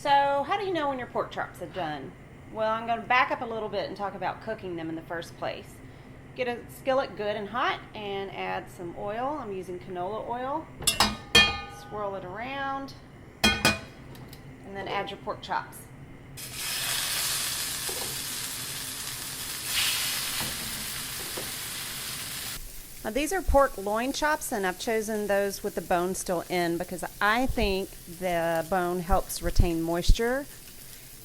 So how do you know when your pork chops are done? Well, I'm going to back up a little bit and talk about cooking them in the first place. Get a skillet good and hot and add some oil. I'm using canola oil. Swirl it around and then add your pork chops. Now these are pork loin chops, and I've chosen those with the bone still in because I think the bone helps retain moisture,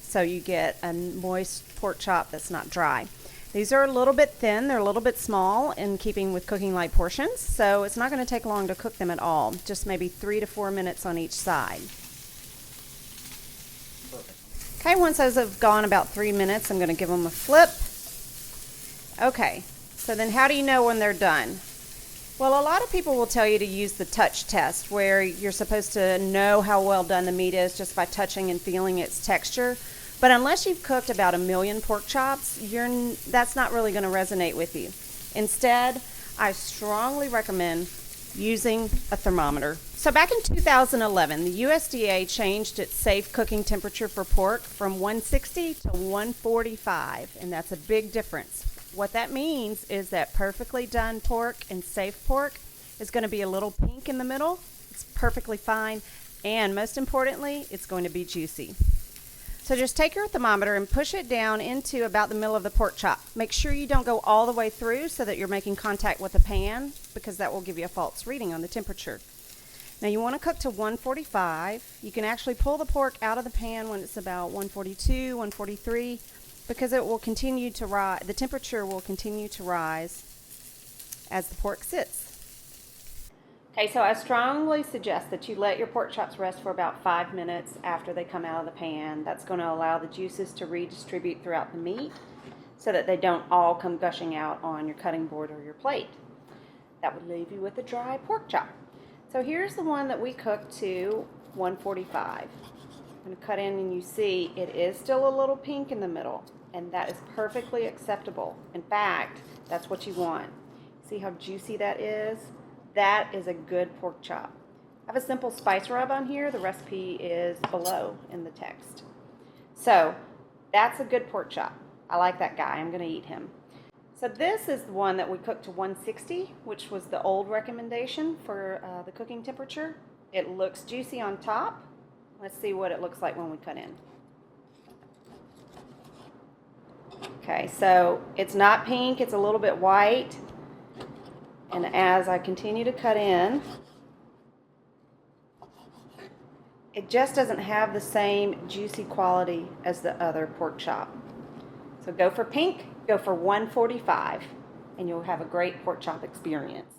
so you get a moist pork chop that's not dry. These are a little bit thin, they're a little bit small in keeping with cooking light portions, so it's not going to take long to cook them at all, just maybe 3 to 4 minutes on each side. Perfect. Okay, once those have gone about 3 minutes, I'm going to give them a flip. Okay, so then how do you know when they're done? Well, a lot of people will tell you to use the touch test, where you're supposed to know how well done the meat is just by touching and feeling its texture. But unless you've cooked about 1 million pork chops, that's not really going to resonate with you. Instead, I strongly recommend using a thermometer. So back in 2011, the USDA changed its safe cooking temperature for pork from 160 to 145, and that's a big difference. What that means is that perfectly done pork and safe pork is going to be a little pink in the middle. It's perfectly fine, and most importantly, it's going to be juicy. So just take your thermometer and push it down into about the middle of the pork chop. Make sure you don't go all the way through so that you're making contact with the pan, because that will give you a false reading on the temperature. Now you want to cook to 145. You can actually pull the pork out of the pan when it's about 142, 143, because it will continue to rise. The temperature will continue to rise as the pork sits. Okay, so I strongly suggest that you let your pork chops rest for about 5 minutes after they come out of the pan. That's going to allow the juices to redistribute throughout the meat so that they don't all come gushing out on your cutting board or your plate. That would leave you with a dry pork chop. So here's the one that we cooked to 145. I'm going to cut in, and you see it is still a little pink in the middle, and that is perfectly acceptable. In fact, that's what you want. See how juicy that is? That is a good pork chop. I have a simple spice rub on here. The recipe is below in the text. So that's a good pork chop. I like that guy. I'm going to eat him. So this is the one that we cooked to 160, which was the old recommendation for the cooking temperature. It looks juicy on top. Let's see what it looks like when we cut in. Okay, so it's not pink, it's a little bit white. And as I continue to cut in, it just doesn't have the same juicy quality as the other pork chop. So go for pink, go for 145, and you'll have a great pork chop experience.